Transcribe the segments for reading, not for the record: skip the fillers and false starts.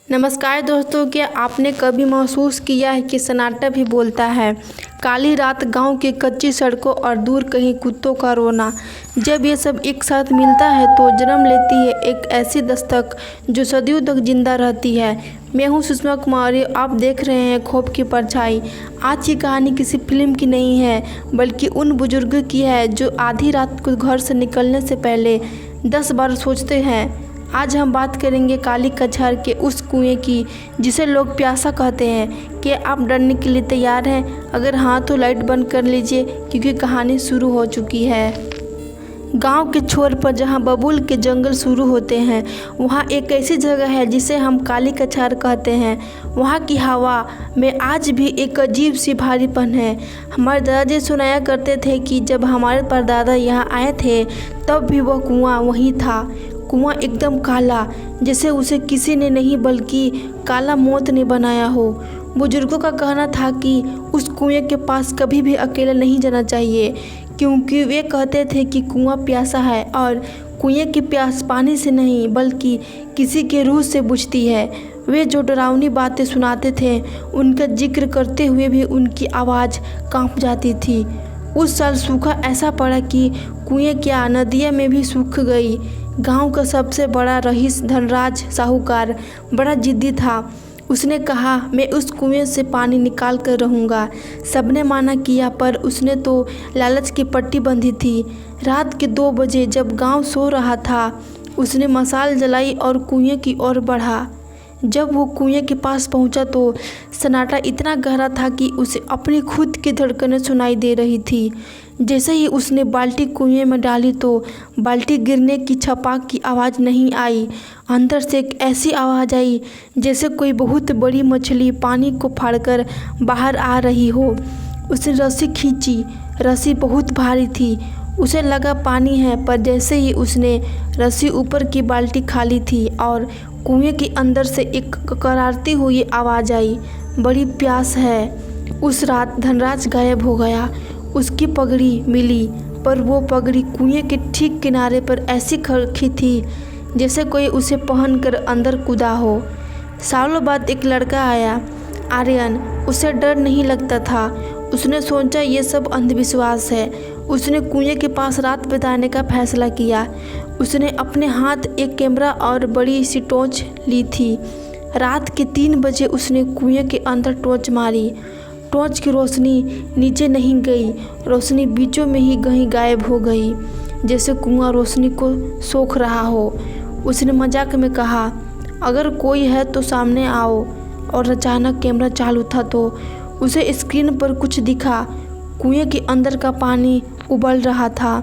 नमस्कार दोस्तों, क्या आपने कभी महसूस किया है कि सन्नाटा भी बोलता है। काली रात, गांव की कच्ची सड़कों और दूर कहीं कुत्तों का रोना, जब ये सब एक साथ मिलता है तो जन्म लेती है एक ऐसी दस्तक जो सदियों तक जिंदा रहती है। मैं हूँ सुषमा कुमारी, आप देख रहे हैं खौफ की परछाई। आज की कहानी किसी फिल्म की नहीं है, बल्कि उन बुजुर्गों की है जो आधी रात को घर से निकलने से पहले 10 बार सोचते हैं। आज हम बात करेंगे काली कछार के उस कुएं की जिसे लोग प्यासा कहते हैं। क्या आप डरने के लिए तैयार हैं? अगर हाँ तो लाइट बंद कर लीजिए, क्योंकि कहानी शुरू हो चुकी है। गांव के छोर पर जहां बबूल के जंगल शुरू होते हैं, वहां एक ऐसी जगह है जिसे हम काली कछार कहते हैं। वहां की हवा में आज भी एक अजीब सी भारीपन है। हमारे दादाजी सुनाया करते थे कि जब हमारे परदादा यहां आए थे तब भी वह कुआं वहीं था। कुआं एकदम काला, जैसे उसे किसी ने नहीं बल्कि काला मौत ने बनाया हो। बुजुर्गों का कहना था कि उस कुएं के पास कभी भी अकेला नहीं जाना चाहिए, क्योंकि वे कहते थे कि कुआं प्यासा है और कुएं की प्यास पानी से नहीं बल्कि किसी के रूह से बुझती है। वे जो डरावनी बातें सुनाते थे, उनका जिक्र करते हुए भी उनकी आवाज़ कांप जाती थी। उस साल सूखा ऐसा पड़ा कि कुएं क्या नदियाँ में भी सूख गई। गांव का सबसे बड़ा रईस धनराज साहूकार बड़ा जिद्दी था। उसने कहा, मैं उस कुएं से पानी निकाल कर रहूँगा। सबने माना किया, पर उसने तो लालच की पट्टी बंधी थी। रात के 2 बजे जब गांव सो रहा था, उसने मशाल जलाई और कुएं की ओर बढ़ा। जब वो कुएं के पास पहुंचा तो सन्नाटा इतना गहरा था कि उसे अपनी खुद की धड़कनें सुनाई दे रही थी। जैसे ही उसने बाल्टी कुएं में डाली तो बाल्टी गिरने की छपाक की आवाज़ नहीं आई। अंदर से एक ऐसी आवाज़ आई जैसे कोई बहुत बड़ी मछली पानी को फाड़कर बाहर आ रही हो। उसने रस्सी खींची। रस्सी बहुत भारी थी। उसे लगा पानी है, पर जैसे ही उसने रस्सी ऊपर की बाल्टी खाली थी और कुएं के अंदर से एक करारती हुई आवाज़ आई, बड़ी प्यास है। उस रात धनराज गायब हो गया। उसकी पगड़ी मिली, पर वो पगड़ी कुएं के ठीक किनारे पर ऐसी खड़ी थी जैसे कोई उसे पहनकर अंदर कूदा हो। सालों बाद एक लड़का आया, आर्यन। उसे डर नहीं लगता था। उसने सोचा ये सब अंधविश्वास है। उसने कुएं के पास रात बिताने का फैसला किया। उसने अपने हाथ एक कैमरा और बड़ी सी टॉर्च ली थी। रात के 3 बजे उसने कुएं के अंदर टॉर्च मारी। टॉर्च की रोशनी नीचे नहीं गई, रोशनी बीचों में ही कहीं गायब हो गई, जैसे कुआं रोशनी को सोख रहा हो। उसने मजाक में कहा, अगर कोई है तो सामने आओ। और अचानक कैमरा चालू था तो उसे स्क्रीन पर कुछ दिखा। कुएं के अंदर का पानी उबल रहा था।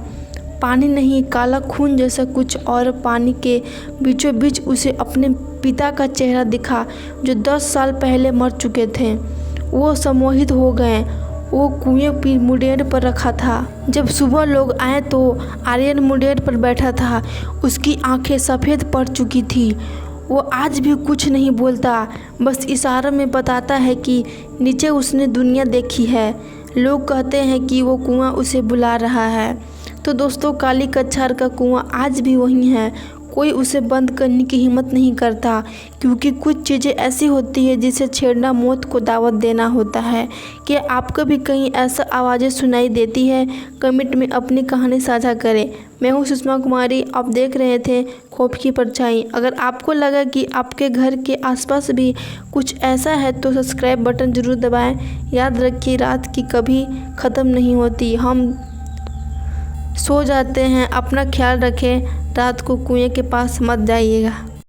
पानी नहीं, काला खून जैसा कुछ। और पानी के बीचों बीच उसे अपने पिता का चेहरा दिखा, जो 10 साल पहले मर चुके थे। वो सम्मोहित हो गए। वो कुएं की मुंडेर पर रखा था। जब सुबह लोग आए तो आर्यन मुंडेर पर बैठा था। उसकी आंखें सफ़ेद पड़ चुकी थी। वो आज भी कुछ नहीं बोलता, बस इशारों में बताता है कि नीचे उसने दुनिया देखी है। लोग कहते हैं कि वो कुआं उसे बुला रहा है। तो दोस्तों, काली कछार का कुआं आज भी वहीं है। कोई उसे बंद करने की हिम्मत नहीं करता, क्योंकि कुछ चीज़ें ऐसी होती है जिसे छेड़ना मौत को दावत देना होता है। क्या आपको भी कहीं ऐसा आवाज़ें सुनाई देती है? कमेंट में अपनी कहानी साझा करें। मैं हूँ सुषमा कुमारी, आप देख रहे थे खौफ की परछाई। अगर आपको लगा कि आपके घर के आसपास भी कुछ ऐसा है तो सब्सक्राइब बटन ज़रूर दबाएं। याद रखिए, रात की कभी ख़त्म नहीं होती। हम सो जाते हैं, अपना ख्याल रखें। रात को कुएं के पास मत जाइएगा।